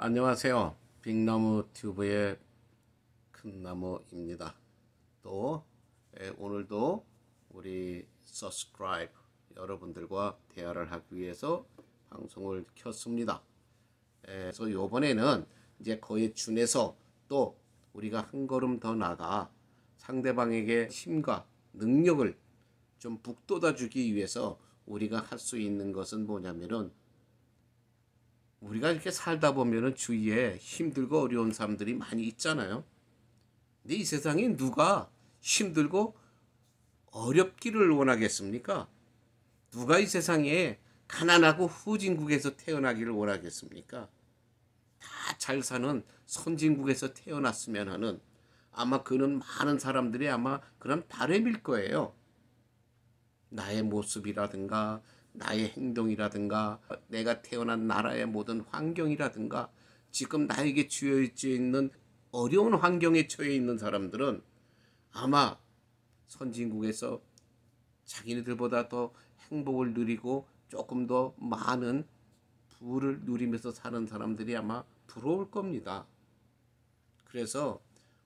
안녕하세요. 빅나무 튜브의 큰나무입니다. 또 오늘도 우리 subscribe 여러분들과 대화를 하기 위해서 방송을 켰습니다. 그래서 이번에는 이제 그에 준해서 또 우리가 한 걸음 더 나가 상대방에게 힘과 능력을 좀 북돋아 주기 위해서 우리가 할 수 있는 것은 뭐냐면은, 우리가 이렇게 살다 보면은 주위에 힘들고 어려운 사람들이 많이 있잖아요. 근데 이 세상에 누가 힘들고 어렵기를 원하겠습니까? 누가 이 세상에 가난하고 후진국에서 태어나기를 원하겠습니까? 다 잘 사는 선진국에서 태어났으면 하는, 아마 그는 많은 사람들이 아마 그런 바람일 거예요. 나의 모습이라든가 나의 행동이라든가 내가 태어난 나라의 모든 환경이라든가 지금 나에게 주어져 있는 어려운 환경에 처해 있는 사람들은 아마 선진국에서 자기네들보다 더 행복을 누리고 조금 더 많은 부를 누리면서 사는 사람들이 아마 부러울 겁니다. 그래서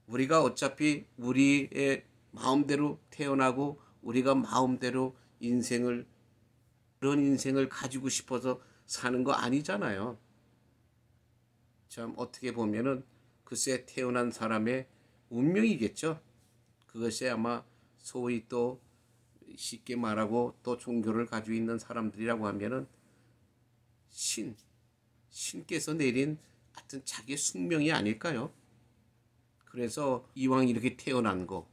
우리가 어차피 우리의 마음대로 태어나고 우리가 마음대로 그런 인생을 가지고 싶어서 사는 거 아니잖아요. 참 어떻게 보면은 글쎄 태어난 사람의 운명이겠죠. 그것이 아마 소위 또 쉽게 말하고 또 종교를 가지고 있는 사람들이라고 하면은 신께서 내린 하여튼 자기의 숙명이 아닐까요? 그래서 이왕 이렇게 태어난 거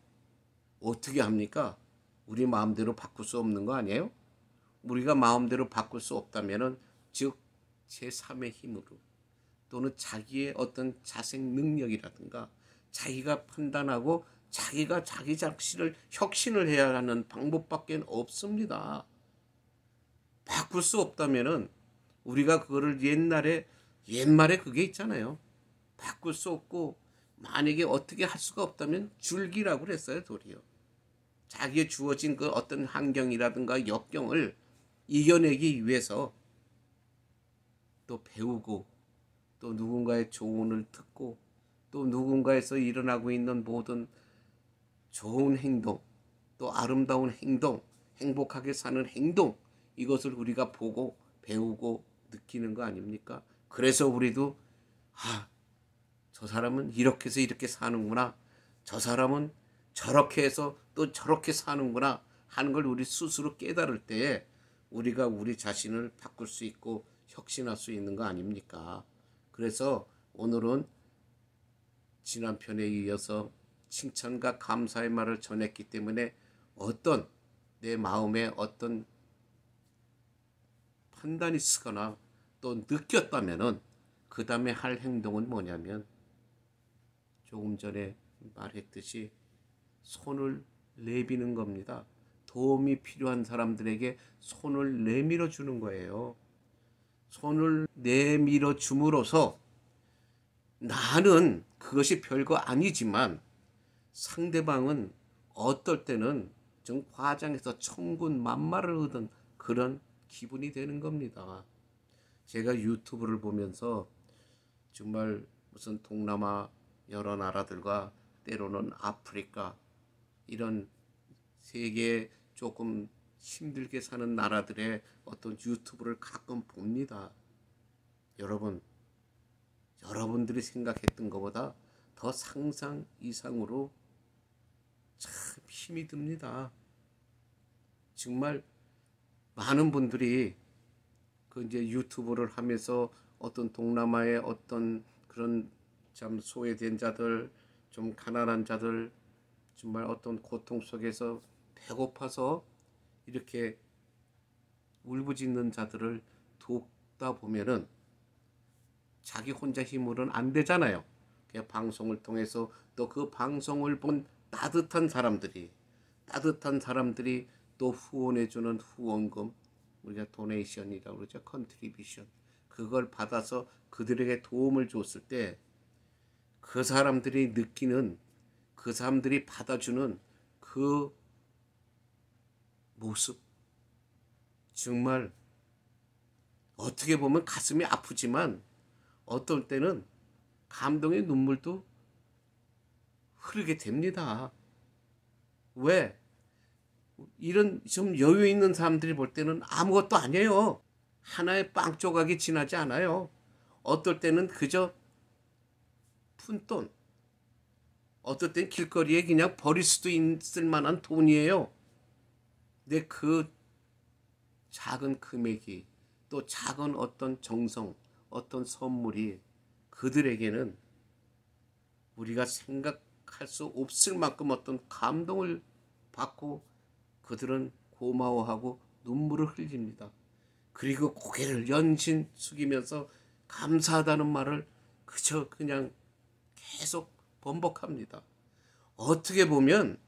어떻게 합니까? 우리 마음대로 바꿀 수 없는 거 아니에요? 우리가 마음대로 바꿀 수 없다면은, 즉 제3의 힘으로 또는 자기의 어떤 자생 능력이라든가 자기가 판단하고 자기가 자기 자신을 혁신을 해야 하는 방법밖에 없습니다. 바꿀 수 없다면은 우리가 그거를 옛말에 그게 있잖아요. 바꿀 수 없고 만약에 어떻게 할 수가 없다면 줄기라고 그랬어요. 도리어 자기의 주어진 그 어떤 환경이라든가 역경을 이겨내기 위해서 또 배우고 또 누군가의 조언을 듣고 또 누군가에서 일어나고 있는 모든 좋은 행동, 또 아름다운 행동, 행복하게 사는 행동, 이것을 우리가 보고 배우고 느끼는 거 아닙니까? 그래서 우리도 저 사람은 이렇게 해서 이렇게 사는구나, 저 사람은 저렇게 해서 또 저렇게 사는구나 하는 걸 우리 스스로 깨달을 때에 우리가 우리 자신을 바꿀 수 있고 혁신할 수 있는 거 아닙니까? 그래서 오늘은 지난 편에 이어서 칭찬과 감사의 말을 전했기 때문에 어떤 내 마음에 어떤 판단이 쓰거나 또 느꼈다면은 그 다음에 할 행동은 뭐냐면, 조금 전에 말했듯이 손을 내비는 겁니다. 도움이 필요한 사람들에게 손을 내밀어 주는 거예요. 손을 내밀어 줌으로써 나는 그것이 별거 아니지만 상대방은 어떨 때는 좀 과장해서 천군만마를 얻은 그런 기분이 되는 겁니다. 제가 유튜브를 보면서 정말 무슨 동남아 여러 나라들과 때로는 아프리카 이런 세계에 조금 힘들게 사는 나라들의 어떤 유튜브를 가끔 봅니다. 여러분들이 생각했던 것보다 더 상상 이상으로 참 힘이 듭니다. 정말 많은 분들이 그 이제 유튜브를 하면서 어떤 동남아의 어떤 그런 참 소외된 자들, 좀 가난한 자들, 정말 어떤 고통 속에서 배고파서 이렇게 울부짖는 자들을 돕다 보면은 자기 혼자 힘으로는 안 되잖아요. 그냥 방송을 통해서 또 그 방송을 본 따뜻한 사람들이 또 후원해주는 후원금, 우리가 도네이션이라고 그러죠. 컨트리뷰션. 그걸 받아서 그들에게 도움을 줬을 때 그 사람들이 느끼는, 그 사람들이 받아주는 그 모습, 정말 어떻게 보면 가슴이 아프지만 어떨 때는 감동의 눈물도 흐르게 됩니다. 왜? 이런 좀 여유 있는 사람들이 볼 때는 아무것도 아니에요. 하나의 빵 조각이 지나지 않아요. 어떨 때는 그저 푼돈, 어떨 땐 길거리에 그냥 버릴 수도 있을 만한 돈이에요. 근데 그 작은 금액이, 또 작은 어떤 정성, 어떤 선물이 그들에게는 우리가 생각할 수 없을 만큼 어떤 감동을 받고 그들은 고마워하고 눈물을 흘립니다. 그리고 고개를 연신 숙이면서 감사하다는 말을 그저 그냥 계속 번복합니다. 어떻게 보면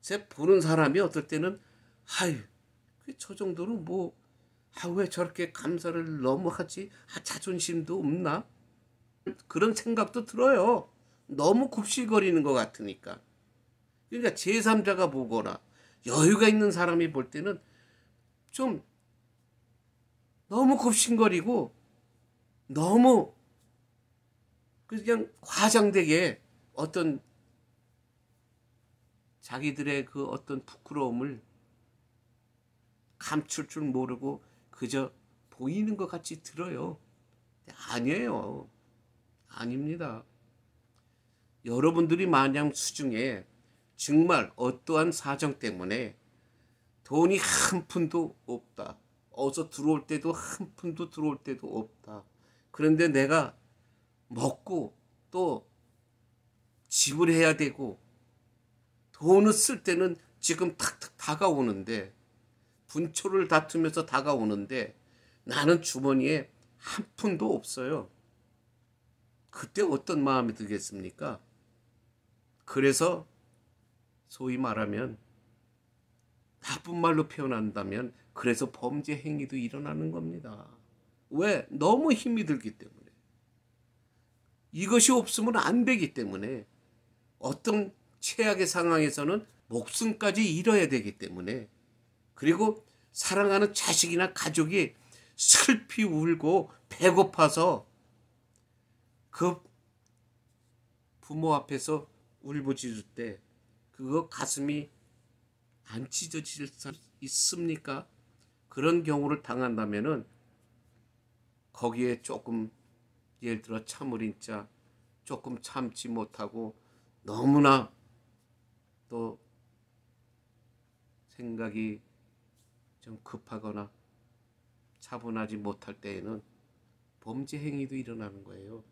제 보는 사람이 어떨 때는 아유 저 정도는 뭐 왜 저렇게 감사를 너무 하지? 자존심도 없나? 그런 생각도 들어요. 너무 굽실거리는 것 같으니까. 그러니까 제3자가 보거나 여유가 있는 사람이 볼 때는 좀 너무 굽신거리고 너무 그냥 과장되게 어떤 자기들의 그 어떤 부끄러움을 감출 줄 모르고 그저 보이는 것 같이 들어요. 아니에요. 아닙니다. 여러분들이 만약 수중에 정말 어떠한 사정 때문에 돈이 한 푼도 없다. 어서 들어올 때도 한 푼도 들어올 때도 없다. 그런데 내가 먹고 또 지불해야 되고 돈을 쓸 때는 지금 탁탁 다가오는데 분초를 다투면서 다가오는데 나는 주머니에 한 푼도 없어요. 그때 어떤 마음이 들겠습니까? 그래서 소위 말하면 나쁜 말로 표현한다면 그래서 범죄 행위도 일어나는 겁니다. 왜? 너무 힘이 들기 때문에. 이것이 없으면 안 되기 때문에 어떤 최악의 상황에서는 목숨까지 잃어야 되기 때문에 그리고 사랑하는 자식이나 가족이 슬피 울고 배고파서 그 부모 앞에서 울부짖을 때 그거 가슴이 안 찢어질 수 있습니까? 그런 경우를 당한다면은 거기에 조금 예를 들어 참을인 자 조금 참지 못하고 너무나 또 생각이 좀 급하거나 차분하지 못할 때에는 범죄 행위도 일어나는 거예요.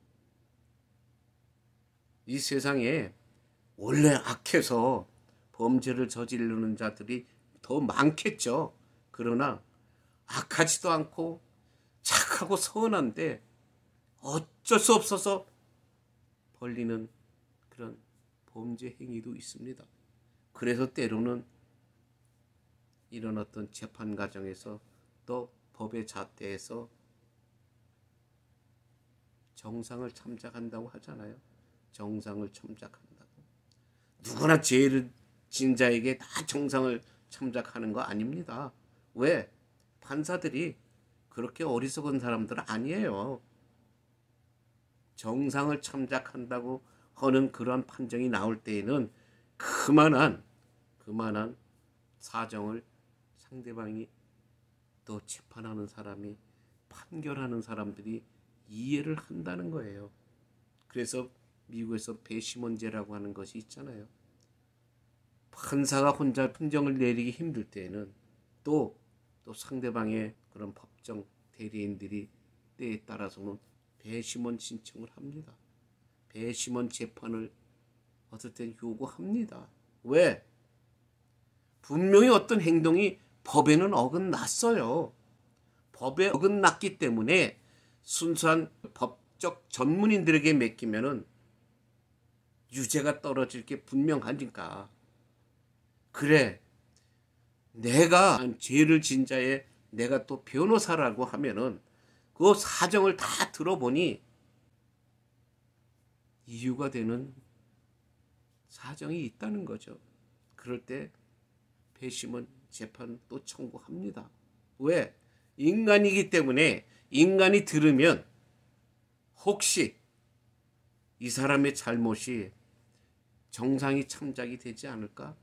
이 세상에 원래 악해서 범죄를 저지르는 자들이 더 많겠죠. 그러나 악하지도 않고 착하고 선한데 어쩔 수 없어서 벌리는 그런 범죄 행위도 있습니다. 그래서 때로는 이런 어떤 재판 과정에서 또 법의 잣대에서 정상을 참작한다고 하잖아요. 정상을 참작한다고. 누구나 죄를 진 자에게 다 정상을 참작하는 거 아닙니다. 왜? 판사들이 그렇게 어리석은 사람들 아니에요. 정상을 참작한다고 하는 그런 판정이 나올 때에는 그만한 사정을 상대방이 또 재판하는 사람이 판결하는 사람들이 이해를 한다는 거예요. 그래서 미국에서 배심원제라고 하는 것이 있잖아요. 판사가 혼자 판정을 내리기 힘들 때에는 또 상대방의 그런 법정 대리인들이 때에 따라서는 배심원 신청을 합니다. 배심원 재판을 어떨 땐 요구합니다. 왜? 분명히 어떤 행동이 법에는 어긋났어요. 법에 어긋났기 때문에 순수한 법적 전문인들에게 맡기면은 유죄가 떨어질 게 분명하니까. 그래, 내가 죄를 진 자의 내가 또 변호사라고 하면은 그 사정을 다 들어보니 이유가 되는 사정이 있다는 거죠. 그럴 때 배심원 재판 또 청구합니다. 왜? 인간이기 때문에 인간이 들으면 혹시 이 사람의 잘못이 정상이 참작이 되지 않을까?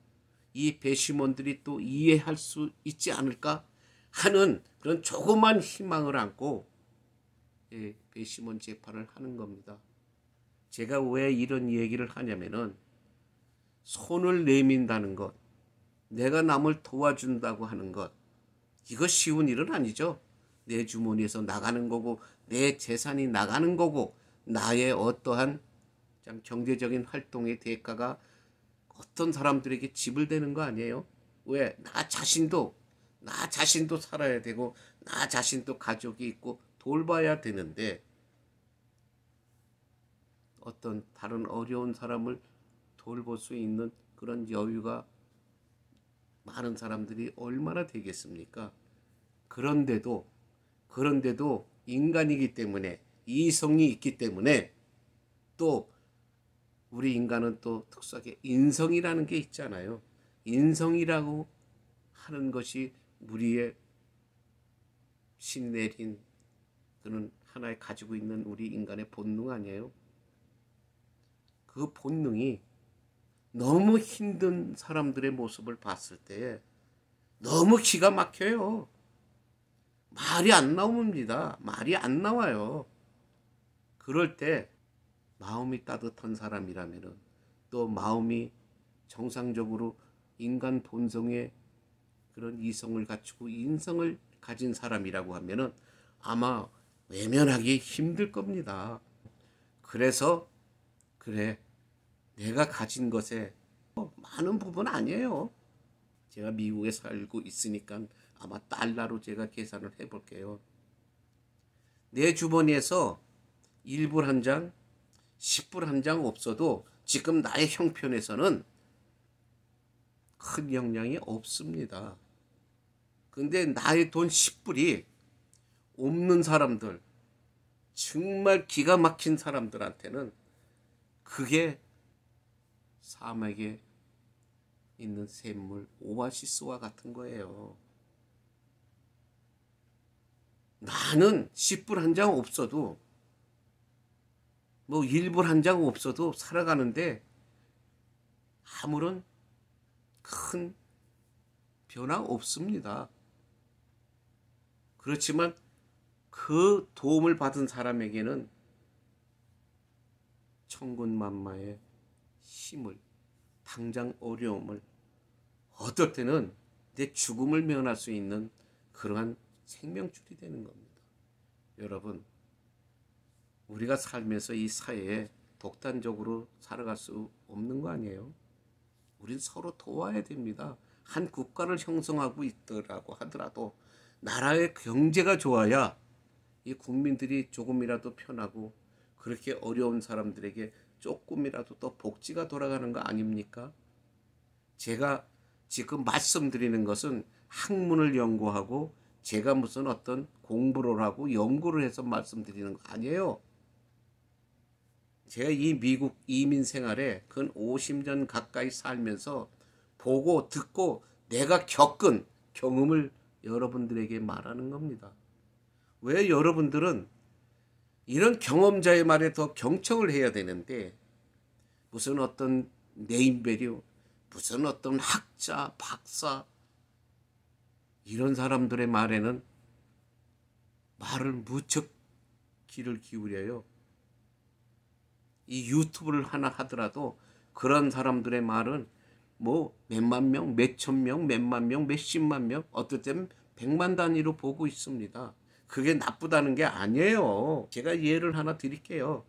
이 배심원들이 또 이해할 수 있지 않을까? 하는 그런 조그만 희망을 안고 배심원 재판을 하는 겁니다. 제가 왜 이런 얘기를 하냐면은 손을 내민다는 것, 내가 남을 도와준다고 하는 것, 이거 쉬운 일은 아니죠. 내 주머니에서 나가는 거고 내 재산이 나가는 거고 나의 어떠한 경제적인 활동의 대가가 어떤 사람들에게 지불되는 거 아니에요? 왜? 나 자신도 살아야 되고 나 자신도 가족이 있고 돌봐야 되는데 어떤 다른 어려운 사람을 돌볼 수 있는 그런 여유가 많은 사람들이 얼마나 되겠습니까? 그런데도 인간이기 때문에 이성이 있기 때문에 또 우리 인간은 또 특수하게 인성이라는 게 있잖아요. 인성이라고 하는 것이 우리의 신 내린 그런 하나에 가지고 있는 우리 인간의 본능 아니에요? 그 본능이 너무 힘든 사람들의 모습을 봤을 때 너무 기가 막혀요. 말이 안 나옵니다. 말이 안 나와요. 그럴 때 마음이 따뜻한 사람이라면은 또 마음이 정상적으로 인간 본성의 그런 이성을 갖추고 인성을 가진 사람이라고 하면은 아마 외면하기 힘들 겁니다. 그래서 그래, 내가 가진 것에 많은 부분 아니에요. 제가 미국에 살고 있으니까 아마 달러로 제가 계산을 해볼게요. 내 주머니에서 1불 한 장, 10불 한 장 없어도 지금 나의 형편에서는 큰 영향이 없습니다. 근데 나의 돈 10불이 없는 사람들, 정말 기가 막힌 사람들한테는 그게 사막에 있는 샘물, 오아시스와 같은 거예요. 나는 10불 한 장 없어도 뭐 1불 한 장 없어도 살아가는데 아무런 큰 변화 없습니다. 그렇지만 그 도움을 받은 사람에게는 천군만마의 힘을, 당장 어려움을, 어떨 때는 내 죽음을 면할 수 있는 그러한 생명줄이 되는 겁니다. 여러분, 우리가 살면서 이 사회에 독단적으로 살아갈 수 없는 거 아니에요? 우린 서로 도와야 됩니다. 한 국가를 형성하고 있더라고 하더라도 나라의 경제가 좋아야 이 국민들이 조금이라도 편하고 그렇게 어려운 사람들에게 조금이라도 더 복지가 돌아가는 거 아닙니까? 제가 지금 말씀드리는 것은 학문을 연구하고 제가 무슨 어떤 공부를 하고 연구를 해서 말씀드리는 거 아니에요. 제가 이 미국 이민 생활에 근 50년 가까이 살면서 보고 듣고 내가 겪은 경험을 여러분들에게 말하는 겁니다. 왜 여러분들은 이런 경험자의 말에 더 경청을 해야 되는데 무슨 어떤 네임밸류, 무슨 어떤 학자, 박사 이런 사람들의 말에는 말을 무척 귀를 기울여요. 이 유튜브를 하나 하더라도 그런 사람들의 말은 뭐 몇만 명, 몇천 명, 몇만 명, 몇십만 명, 어떨 때는 100만 단위로 보고 있습니다. 그게 나쁘다는 게 아니에요. 제가 예를 하나 드릴게요.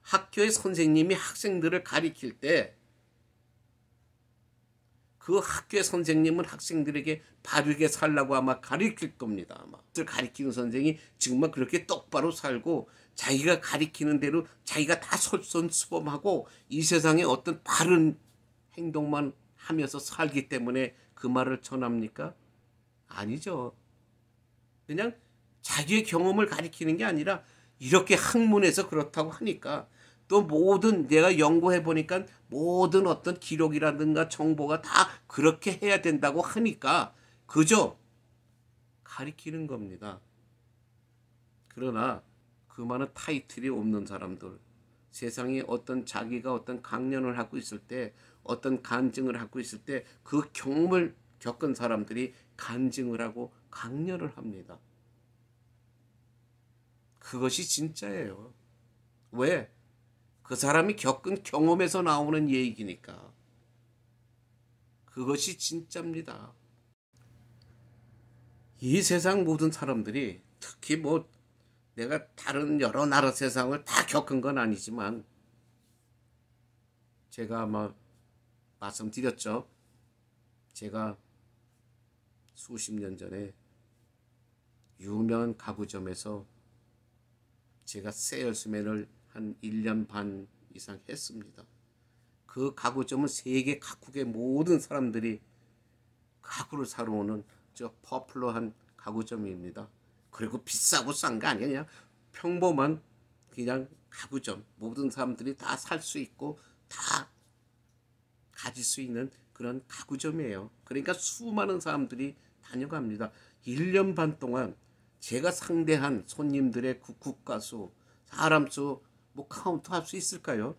학교의 선생님이 학생들을 가리킬 때 그 학교의 선생님은 학생들에게 바르게 살라고 아마 가리킬 겁니다. 아마 가리키는 선생이 정말 그렇게 똑바로 살고 자기가 가리키는 대로 자기가 다 솔선수범하고 이 세상에 어떤 바른 행동만 하면서 살기 때문에 그 말을 전합니까? 아니죠. 그냥 자기의 경험을 가리키는 게 아니라 이렇게 학문에서 그렇다고 하니까 또 모든 내가 연구해 보니까 모든 어떤 기록이라든가 정보가 다 그렇게 해야 된다고 하니까 그저 가리키는 겁니다. 그러나 그 많은 타이틀이 없는 사람들, 세상에 어떤 자기가 어떤 강연을 하고 있을 때, 어떤 간증을 하고 있을 때 그 경험을 겪은 사람들이 간증을 하고 강연을 합니다. 그것이 진짜예요. 왜? 그 사람이 겪은 경험에서 나오는 얘기니까. 그것이 진짜입니다. 이 세상 모든 사람들이, 특히 뭐 내가 다른 여러 나라 세상을 다 겪은 건 아니지만, 제가 아마 말씀드렸죠. 제가 수십 년 전에 유명한 가구점에서 제가 세일스맨을 한 1년 반 이상 했습니다. 그 가구점은 세계 각국의 모든 사람들이 가구를 사러 오는 저 퍼플러한 가구점입니다. 그리고 비싸고 싼 게 아니야. 그냥 평범한 그냥 가구점. 모든 사람들이 다 살 수 있고 다 가질 수 있는 그런 가구점이에요. 그러니까 수많은 사람들이 다녀갑니다. 1년 반 동안 제가 상대한 손님들의 국가 수, 사람 수, 뭐 카운트 할 수 있을까요?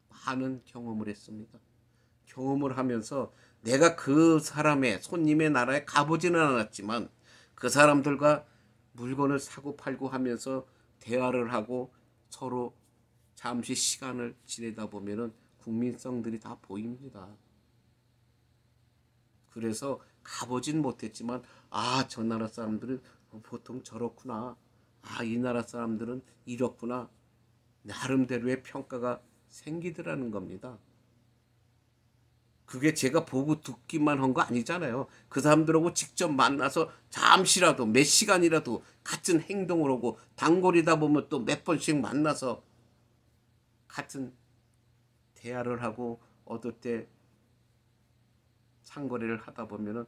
많은 경험을 했습니다. 경험을 하면서 내가 그 사람의 손님의 나라에 가보지는 않았지만 그 사람들과 물건을 사고 팔고 하면서 대화를 하고 서로 잠시 시간을 지내다 보면은 국민성들이 다 보입니다. 그래서 가보진 못했지만 저 나라 사람들은 보통 저렇구나. 이 나라 사람들은 이렇구나. 나름대로의 평가가 생기더라는 겁니다. 그게 제가 보고 듣기만 한 거 아니잖아요. 그 사람들하고 직접 만나서 잠시라도 몇 시간이라도 같은 행동을 하고 단골이다 보면 또 몇 번씩 만나서 같은 대화를 하고 어떨 때 상거래를 하다 보면은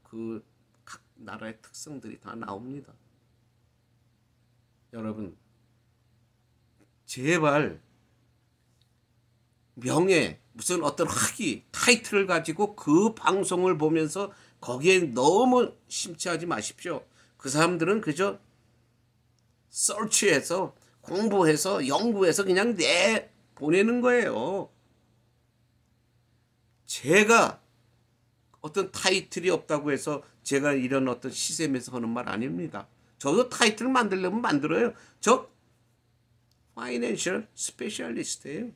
그 각 나라의 특성들이 다 나옵니다. 여러분, 제발 명예, 무슨 어떤 학위, 타이틀을 가지고 그 방송을 보면서 거기에 너무 심취하지 마십시오. 그 사람들은 그저 서치해서 공부해서 연구해서 그냥 보내는 거예요. 제가 어떤 타이틀이 없다고 해서 제가 이런 어떤 시샘에서 하는 말 아닙니다. 저도 타이틀 만들려면 만들어요. 저 파이낸셜 스페셜리스트예요.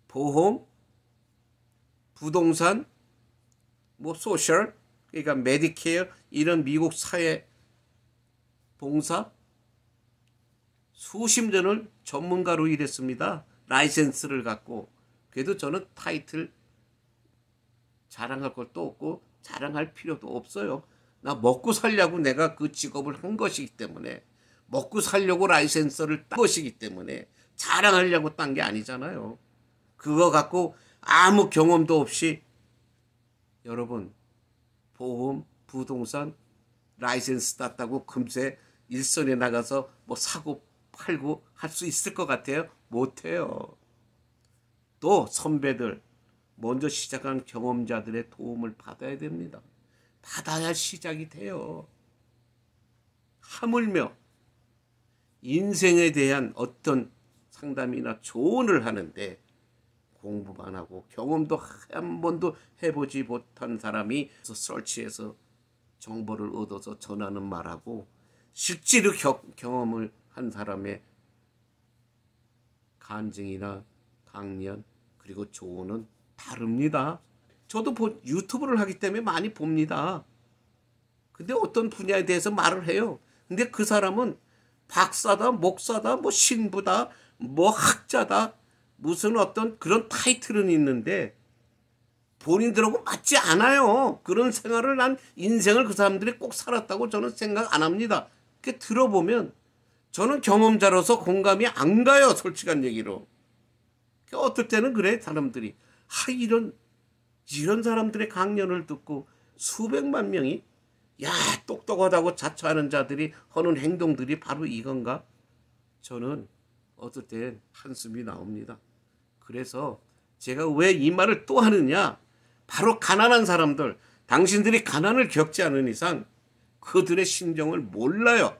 보험, 부동산, 뭐 소셜, 그러니까 메디케어, 이런 미국 사회 봉사 수십 년을 전문가로 일했습니다. 라이센스를 갖고. 그래도 저는 타이틀 자랑할 것도 없고 자랑할 필요도 없어요. 나 먹고 살려고 내가 그 직업을 한 것이기 때문에, 먹고 살려고 라이센스를 딴 것이기 때문에 자랑하려고 딴 게 아니잖아요. 그거 갖고 아무 경험도 없이 여러분 보험, 부동산, 라이센스 땄다고 금세 일선에 나가서 뭐 사고 팔고 할 수 있을 것 같아요? 못해요. 또 선배들, 먼저 시작한 경험자들의 도움을 받아야 됩니다. 받아야 시작이 돼요. 하물며 인생에 대한 어떤 상담이나 조언을 하는데 공부만 하고 경험도 한 번도 해보지 못한 사람이 서치해서 정보를 얻어서 전하는 말하고 실제로 경험을 한 사람의 간증이나 강연 그리고 조언은 다릅니다. 저도 유튜브를 하기 때문에 많이 봅니다. 근데 어떤 분야에 대해서 말을 해요. 근데 그 사람은 박사다, 목사다, 뭐 신부다, 뭐 학자다, 무슨 어떤 그런 타이틀은 있는데 본인들하고 맞지 않아요. 그런 생활을 난 인생을 그 사람들이 꼭 살았다고 저는 생각 안 합니다. 그렇게 들어보면 저는 경험자로서 공감이 안 가요. 솔직한 얘기로. 어떨 때는 그래 사람들이. 이런 사람들의 강연을 듣고 수백만 명이 똑똑하다고 자처하는 자들이 하는 행동들이 바로 이건가? 저는 어떨 땐 한숨이 나옵니다. 그래서 제가 왜 이 말을 또 하느냐? 바로 가난한 사람들, 당신들이 가난을 겪지 않은 이상 그들의 심정을 몰라요.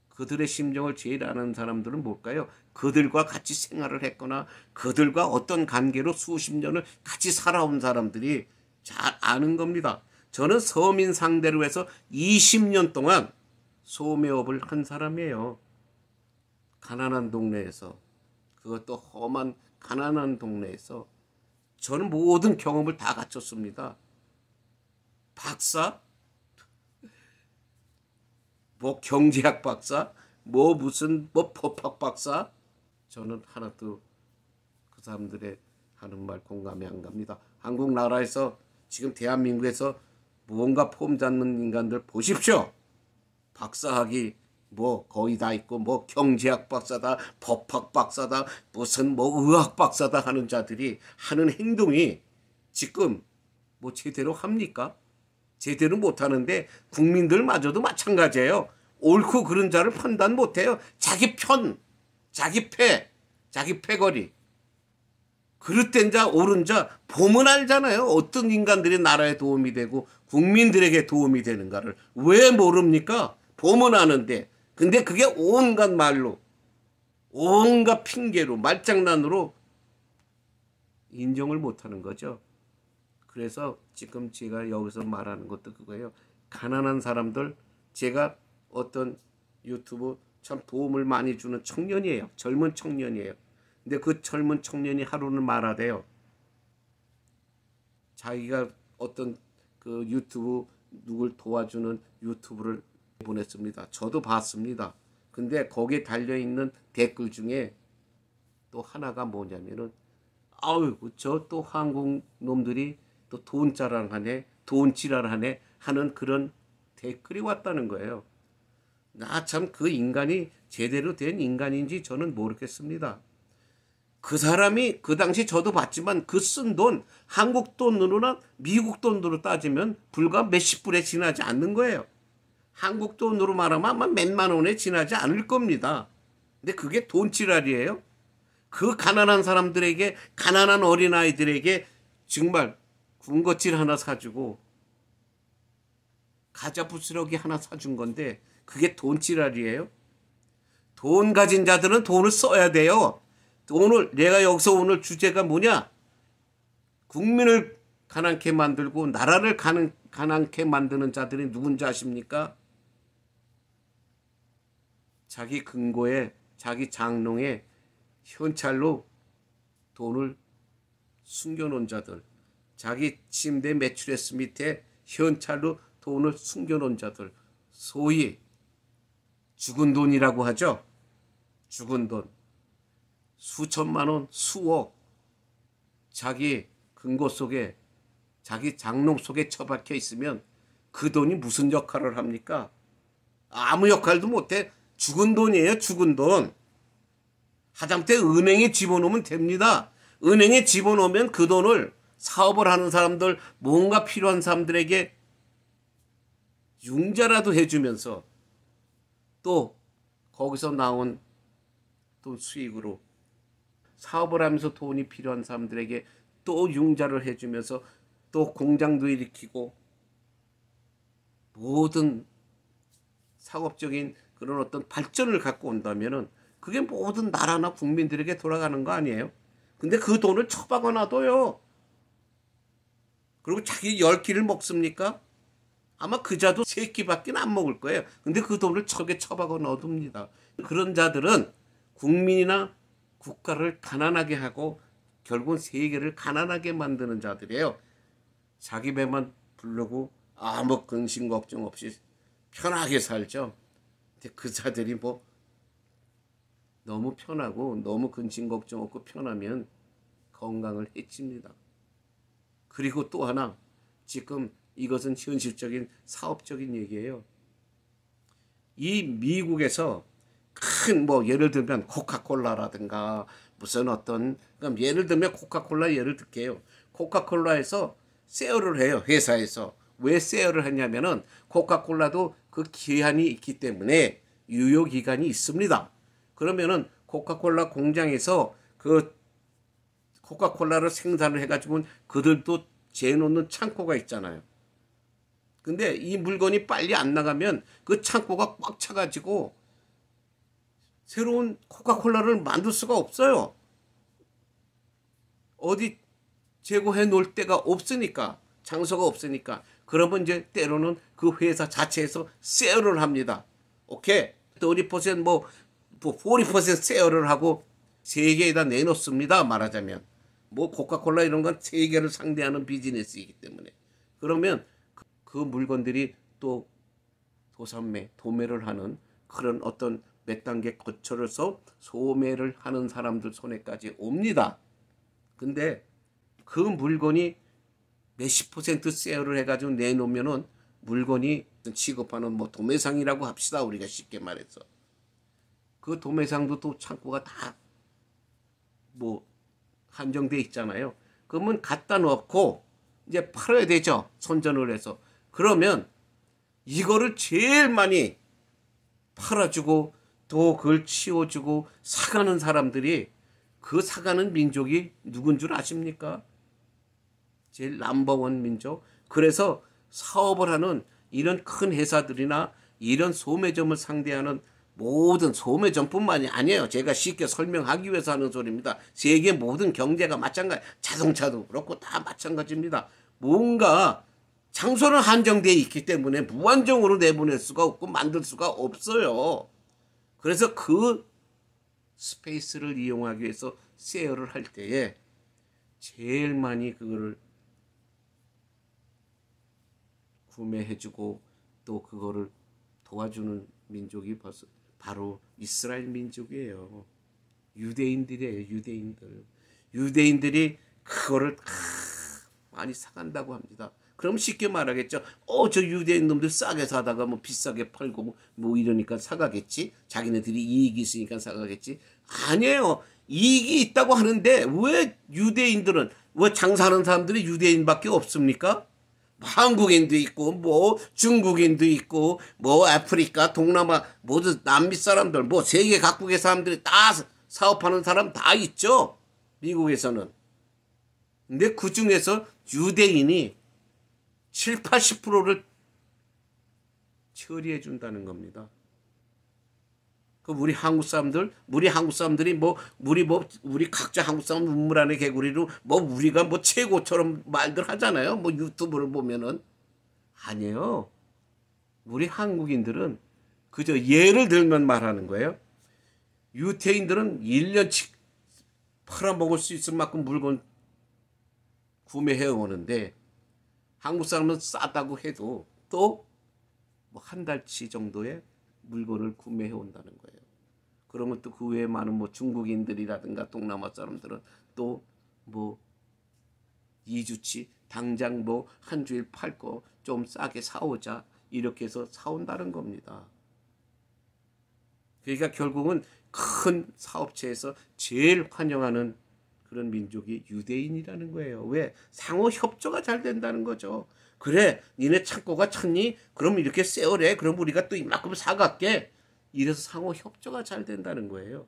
그들의 심정을 제일 아는 사람들은 뭘까요? 그들과 같이 생활을 했거나 그들과 어떤 관계로 수십 년을 같이 살아온 사람들이 잘 아는 겁니다. 저는 서민 상대로 해서 20년 동안 소매업을 한 사람이에요. 가난한 동네에서, 그것도 험한 가난한 동네에서 저는 모든 경험을 다 갖췄습니다. 박사? 뭐 경제학 박사? 뭐 무슨 뭐 법학 박사? 저는 하나도 그 사람들의 하는 말 공감이 안 갑니다. 한국 나라에서 지금 대한민국에서 무언가 폼 잡는 인간들 보십시오. 박사학위 뭐 거의 다 있고 뭐 경제학 박사다, 법학 박사다, 무슨 뭐 의학 박사다 하는 자들이 하는 행동이 지금 뭐 제대로 합니까? 제대로 못하는데 국민들마저도 마찬가지예요. 옳고 그른 자를 판단 못해요. 자기 편, 자기 패, 자기 패거리. 그릇된 자, 옳은 자 보면 알잖아요. 어떤 인간들이 나라에 도움이 되고 국민들에게 도움이 되는가를. 왜 모릅니까? 보면 아는데. 근데 그게 온갖 말로, 온갖 핑계로, 말장난으로 인정을 못하는 거죠. 그래서 지금 제가 여기서 말하는 것도 그거예요. 가난한 사람들, 제가 어떤 유튜브 참 도움을 많이 주는 청년이에요. 젊은 청년이에요. 근데 그 젊은 청년이 하루는 말하대요. 자기가 어떤 그 유튜브 누굴 도와주는 유튜브를 보냈습니다. 저도 봤습니다. 근데 거기에 달려있는 댓글 중에 또 하나가 뭐냐면은 아유 저 또 한국 놈들이 또 돈 자랑하네, 돈 지랄하네 하는 그런 댓글이 왔다는 거예요. 나 참 그 인간이 제대로 된 인간인지 저는 모르겠습니다. 그 사람이 그 당시 저도 봤지만 그 쓴 돈 한국 돈으로나 미국 돈으로 따지면 불과 몇십 불에 지나지 않는 거예요. 한국 돈으로 말하면 아마 몇만 원에 지나지 않을 겁니다. 근데 그게 돈지랄이에요. 그 가난한 사람들에게, 가난한 어린아이들에게 정말 군것질 하나 사주고 과자 부스러기 하나 사준 건데 그게 돈지랄이에요. 돈 가진 자들은 돈을 써야 돼요. 오늘 내가 여기서 오늘 주제가 뭐냐? 국민을 가난케 만들고 나라를 가난케 만드는 자들이 누군지 아십니까? 자기 금고에, 자기 장롱에 현찰로 돈을 숨겨놓은 자들, 자기 침대 매트리스 밑에 현찰로 돈을 숨겨놓은 자들, 소위 죽은 돈이라고 하죠. 죽은 돈. 수천만 원, 수억, 자기 금고 속에, 자기 장롱 속에 처박혀 있으면 그 돈이 무슨 역할을 합니까? 아무 역할도 못해. 죽은 돈이에요, 죽은 돈. 하다못해 은행에 집어넣으면 됩니다. 은행에 집어넣으면 그 돈을 사업을 하는 사람들, 뭔가 필요한 사람들에게 융자라도 해주면서 또 거기서 나온 또 수익으로 사업을 하면서 돈이 필요한 사람들에게 또 융자를 해주면서 또 공장도 일으키고 모든 상업적인 그런 어떤 발전을 갖고 온다면은 그게 모든 나라나 국민들에게 돌아가는 거 아니에요? 근데 그 돈을 처박아 놔둬요. 그리고 자기 10끼를 먹습니까? 아마 그 자도 3끼밖에 안 먹을 거예요. 근데 그 돈을 척에 처박아 놔둡니다. 그런 자들은 국민이나 국가를 가난하게 하고 결국은 세계를 가난하게 만드는 자들이에요. 자기 배만 부르고 아무 근심 걱정 없이 편하게 살죠. 근데 그 자들이 뭐 너무 편하고 너무 근심 걱정 없고 편하면 건강을 해칩니다. 그리고 또 하나, 지금 이것은 현실적인 사업적인 얘기예요. 이 미국에서 큰 뭐 예를 들면 코카콜라라든가 무슨 어떤, 그럼 예를 들면 코카콜라 예를 들게요. 코카콜라에서 세일을 해요. 회사에서. 왜 세일을 하냐면은 코카콜라도 그 기한이 있기 때문에 유효 기간이 있습니다. 그러면은 코카콜라 공장에서 그 코카콜라를 생산을 해가지고 그들도 재놓는 창고가 있잖아요. 근데 이 물건이 빨리 안 나가면 그 창고가 꽉 차가지고 새로운 코카콜라를 만들 수가 없어요. 어디 재고해 놓을 데가 없으니까, 장소가 없으니까. 그러면 이제 때로는 그 회사 자체에서 세일을 합니다. 오케이? 30% 뭐 40% 세일을 하고 세계에다 내놓습니다. 말하자면. 뭐 코카콜라 이런 건 세계를 상대하는 비즈니스이기 때문에. 그러면 그 물건들이 또 도매를 하는 그런 어떤 몇 단계 거쳐서 소매를 하는 사람들 손에까지 옵니다. 근데 그 물건이 몇십 % 세일을 해가지고 내놓으면은 물건이 취급하는 뭐 도매상이라고 합시다. 우리가 쉽게 말해서. 그 도매상도 또 창고가 다 뭐 한정돼 있잖아요. 그러면 갖다 놓고 이제 팔아야 되죠. 선전을 해서. 그러면 이거를 제일 많이 팔아주고 또 그걸 치워주고 사가는 사람들이 그 사가는 민족이 누군 줄 아십니까? 제일 넘버원 민족. 그래서 사업을 하는 이런 큰 회사들이나 이런 소매점을 상대하는 모든 소매점뿐만이 아니에요. 제가 쉽게 설명하기 위해서 하는 소리입니다. 세계 모든 경제가 마찬가지, 자동차도 그렇고 다 마찬가지입니다. 뭔가 장소는 한정되어 있기 때문에 무한정으로 내보낼 수가 없고 만들 수가 없어요. 그래서 그 스페이스를 이용하기 위해서 세일을 할 때에 제일 많이 그거를 구매해주고 또 그거를 도와주는 민족이 바로 이스라엘 민족이에요. 유대인들이에요. 유대인들이 그거를 많이 사간다고 합니다. 그럼 쉽게 말하겠죠. 저 유대인 놈들 싸게 사다가 뭐 비싸게 팔고 뭐 이러니까 사가겠지. 자기네들이 이익이 있으니까 사가겠지. 아니에요. 이익이 있다고 하는데 왜 유대인들은, 왜 장사하는 사람들이 유대인밖에 없습니까? 한국인도 있고 뭐 중국인도 있고 뭐 아프리카, 동남아 모두 남미 사람들, 뭐 세계 각국의 사람들이 다 사업하는 사람 다 있죠. 미국에서는. 근데 그 중에서 유대인이 7, 80%를 처리해 준다는 겁니다. 우리 한국 사람들이 우리 각자 한국 사람 눈물 안에 개구리로 우리가 최고처럼 말들 하잖아요. 유튜브를 보면은. 아니에요. 우리 한국인들은 그저 예를 들면 말하는 거예요. 유태인들은 1년치 팔아먹을 수 있을 만큼 물건 구매해 오는데 한국 사람은 싸다고 해도 또 한 달치 정도의 물건을 구매해 온다는 거예요. 그러면 또 그 외에 많은 중국인들이라든가 동남아 사람들은 또 2주치 당장 한 주일 팔 거 좀 싸게 사오자 이렇게 해서 사온다는 겁니다. 그러니까 결국은 큰 사업체에서 제일 환영하는 그런 민족이 유대인이라는 거예요. 왜? 상호 협조가 잘 된다는 거죠. 그래, 니네 창고가 찼니? 그럼 이렇게 세월해. 그럼 우리가 또 이만큼 사갈게. 이래서 상호 협조가 잘 된다는 거예요.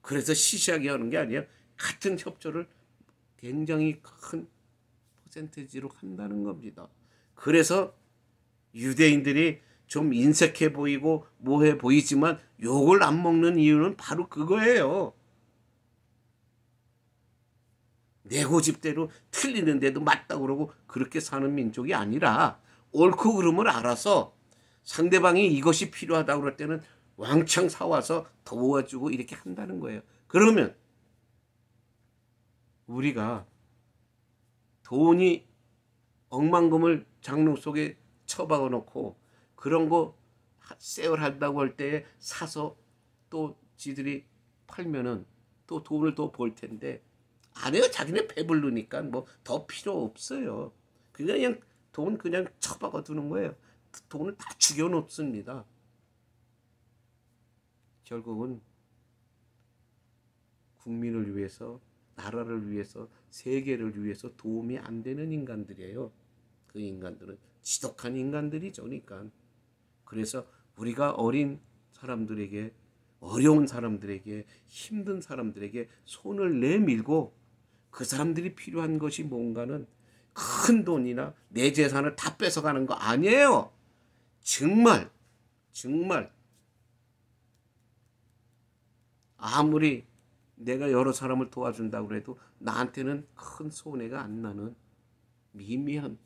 그래서 시시하게 하는 게 아니에요. 같은 협조를 굉장히 큰 퍼센티지로 한다는 겁니다. 그래서 유대인들이 좀 인색해 보이고 뭐해 보이지만 욕을 안 먹는 이유는 바로 그거예요. 내 고집대로 틀리는데도 맞다고 그러고 그렇게 사는 민족이 아니라 옳고 그름을 알아서 상대방이 이것이 필요하다고 그럴 때는 왕창 사와서 도와주고 이렇게 한다는 거예요. 그러면 우리가 돈이 억만금을 장롱 속에 처박아 놓고 그런 거 세일한다고 할 때에 사서 또 지들이 팔면은 또 돈을 더 벌 텐데 안 해요. 자기네 배부르니까 더 필요 없어요. 그냥 돈 그냥 처박아 두는 거예요. 돈을 다 죽여 놓습니다. 결국은 국민을 위해서, 나라를 위해서, 세계를 위해서 도움이 안 되는 인간들이에요. 그 인간들은 지독한 인간들이죠. 그러니까. 그래서 우리가 어린 사람들에게, 어려운 사람들에게, 힘든 사람들에게 손을 내밀고 그 사람들이 필요한 것이 뭔가는 큰 돈이나 내 재산을 다 뺏어가는 거 아니에요. 정말 아무리 내가 여러 사람을 도와준다고 해도 나한테는 큰 손해가 안 나는 미미한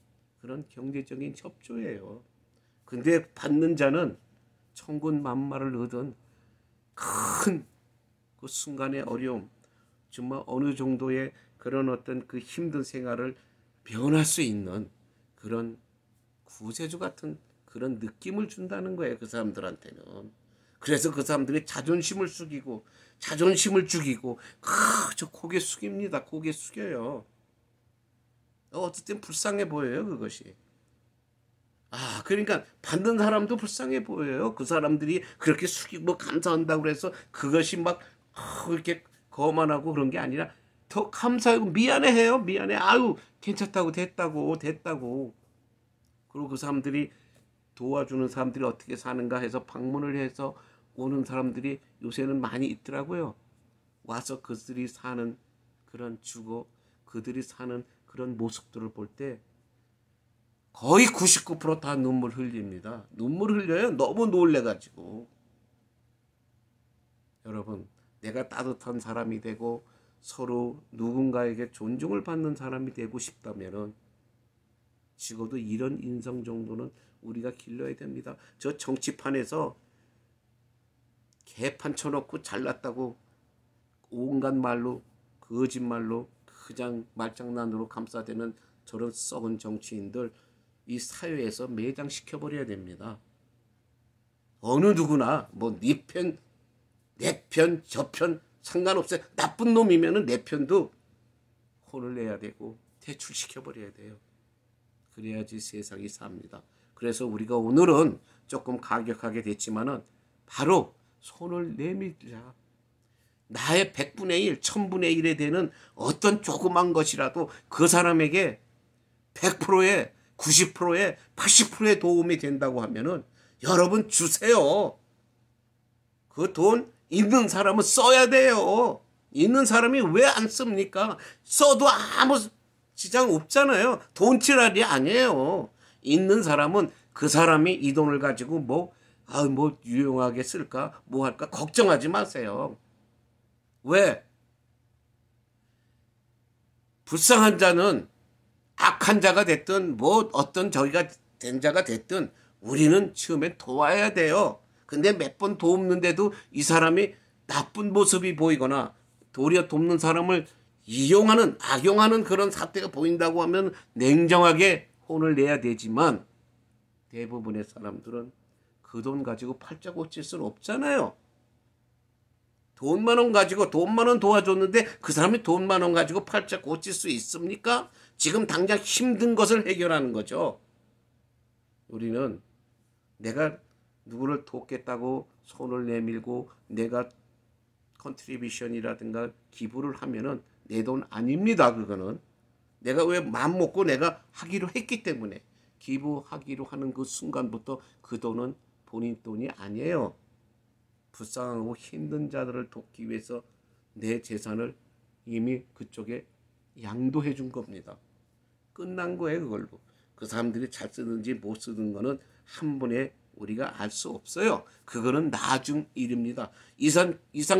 그런 경제적인 협조예요. 근데 받는 자는 천군만마를 얻은 큰 그 순간의 어려움, 정말 어느 정도의 그런 어떤 그 힘든 생활을 면할 수 있는 그런 구세주 같은 그런 느낌을 준다는 거예요. 그 사람들한테는. 그래서 그 사람들이 자존심을 죽이고 저 고개 숙입니다. 고개 숙여요. 어쨌든 불쌍해 보여요. 그것이. 그러니까 받는 사람도 불쌍해 보여요. 그 사람들이 그렇게 숙이고 감사한다고 그래서 그것이 막 이렇게 거만하고 그런 게 아니라 더 감사하고 미안해해요. 미안해. 아유 괜찮다고 됐다고. 그리고 그 사람들이 도와주는 사람들이 어떻게 사는가 해서 방문을 해서 오는 사람들이 요새는 많이 있더라고요. 와서 그들이 사는 그런 주거, 그들이 사는 그런 모습들을 볼 때 거의 99% 다 눈물 흘립니다. 눈물 흘려요. 너무 놀래가지고. 여러분, 내가 따뜻한 사람이 되고 서로 누군가에게 존중을 받는 사람이 되고 싶다면은 적어도 이런 인성 정도는 우리가 길러야 됩니다. 저 정치판에서 개판 쳐놓고 잘났다고 온갖 말로 거짓말로 그냥 말장난으로 감싸대는 저런 썩은 정치인들 이 사회에서 매장시켜버려야 됩니다. 어느 누구나 뭐 네 편, 내 편, 저 편 상관없어요. 나쁜 놈이면은 내 편도 혼을 내야 되고 퇴출시켜버려야 돼요. 그래야지 세상이 삽니다. 그래서 우리가 오늘은 조금 가격하게 됐지만은 바로 손을 내밀자. 나의 100분의 1, 1000분의 1에 되는 어떤 조그만 것이라도 그 사람에게 100%의 90%의 80%의 도움이 된다고 하면은 여러분 주세요. 그 돈 있는 사람은 써야 돼요. 있는 사람이 왜 안 씁니까? 써도 아무 지장 없잖아요. 돈치랄이 아니에요. 있는 사람은 그 사람이 이 돈을 가지고 뭐 유용하게 쓸까? 뭐 할까? 걱정하지 마세요. 왜? 불쌍한 자는 악한 자가 됐든 뭐 어떤 저희가 된 자가 됐든 우리는 처음에 도와야 돼요. 근데 몇 번 돕는데도 이 사람이 나쁜 모습이 보이거나 도리어 돕는 사람을 이용하는 악용하는 그런 사태가 보인다고 하면 냉정하게 혼을 내야 되지만 대부분의 사람들은 그 돈 가지고 팔자 고칠 수는 없잖아요. 돈 10,000원 가지고 돈 10,000원 도와줬는데 그 사람이 돈 10,000원 가지고 팔자 고칠 수 있습니까? 지금 당장 힘든 것을 해결하는 거죠. 우리는 내가 누구를 돕겠다고 손을 내밀고 내가 컨트리뷰션이라든가 기부를 하면은 내 돈 아닙니다. 그거는 내가 왜 마음 먹고 내가 하기로 했기 때문에 기부하기로 하는 그 순간부터 그 돈은 본인 돈이 아니에요. 불쌍하고 힘든 자들을 돕기 위해서 내 재산을 이미 그쪽에 양도해 준 겁니다. 끝난 거예요. 그걸로. 그 사람들이 잘 쓰는지 못 쓰는 거는 한 번에 우리가 알 수 없어요. 그거는 나중 일입니다. 이상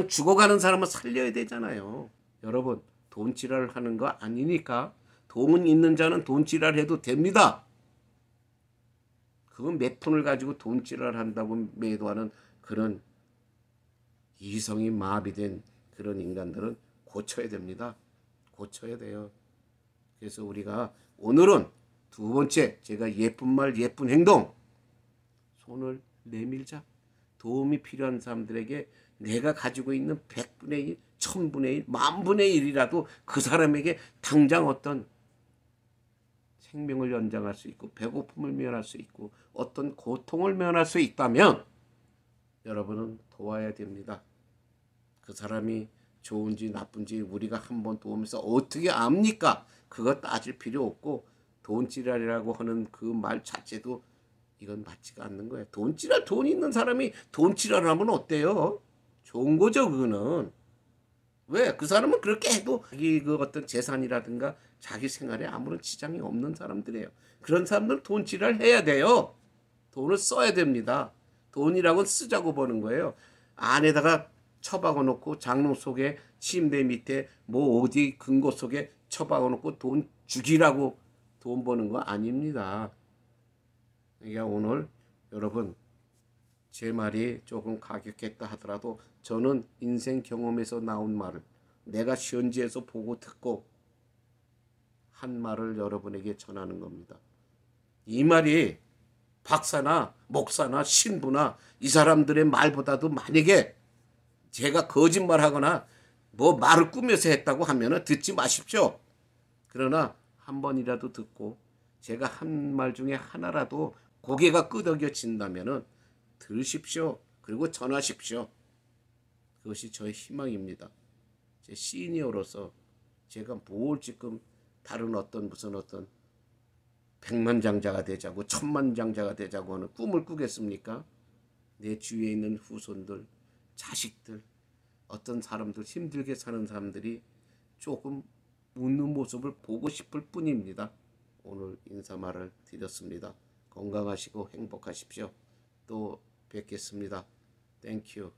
죽어가는 사람은 살려야 되잖아요. 여러분 돈지랄 하는 거 아니니까 돈 있는 자는 돈지랄 해도 됩니다. 그건 몇 푼을 가지고 돈지랄 한다고 매도하는 그런 이성이 마비된 그런 인간들은 고쳐야 됩니다. 고쳐야 돼요. 그래서 우리가 오늘은 두 번째 제가 예쁜 말 예쁜 행동 손을 내밀자. 도움이 필요한 사람들에게 내가 가지고 있는 100분의 1, 1000분의 1, 만분의 1이라도 그 사람에게 당장 어떤 생명을 연장할 수 있고 배고픔을 면할 수 있고 어떤 고통을 면할 수 있다면 여러분은 도와야 됩니다. 그 사람이 좋은지 나쁜지 우리가 한번 도우면서 어떻게 압니까? 그거 따질 필요 없고 돈지랄이라고 하는 그 말 자체도 이건 맞지가 않는 거예요. 돈지랄 돈 있는 사람이 돈지랄을 하면 어때요? 좋은 거죠 그거는. 왜? 그 사람은 그렇게 해도 자기 그 어떤 재산이라든가 자기 생활에 아무런 지장이 없는 사람들이에요. 그런 사람들은 돈질을 해야 돼요. 돈을 써야 됩니다. 돈이라고 쓰자고 버는 거예요. 안에다가 처박아 놓고 장롱 속에 침대 밑에 뭐 어디 근거 속에 처박아 놓고 돈 죽이라고 돈 버는 거 아닙니다. 그러니까 오늘 여러분 제 말이 조금 가격했다 하더라도 저는 인생 경험에서 나온 말을 내가 현지에서 보고 듣고 한 말을 여러분에게 전하는 겁니다. 이 말이 박사나 목사나 신부나 이 사람들의 말보다도 만약에 제가 거짓말하거나 뭐 말을 꾸며서 했다고 하면 듣지 마십시오. 그러나 한 번이라도 듣고 제가 한 말 중에 하나라도 고개가 끄덕여진다면 들으십시오. 그리고 전하십시오. 그것이 저의 희망입니다. 제 시니어로서 제가 뭘 지금 다른 무슨 백만장자가 되자고 천만장자가 되자고 하는 꿈을 꾸겠습니까? 내 주위에 있는 후손들, 자식들, 어떤 사람들, 힘들게 사는 사람들이 조금 웃는 모습을 보고 싶을 뿐입니다. 오늘 인사말을 드렸습니다. 건강하시고 행복하십시오. 또 뵙겠습니다. 땡큐.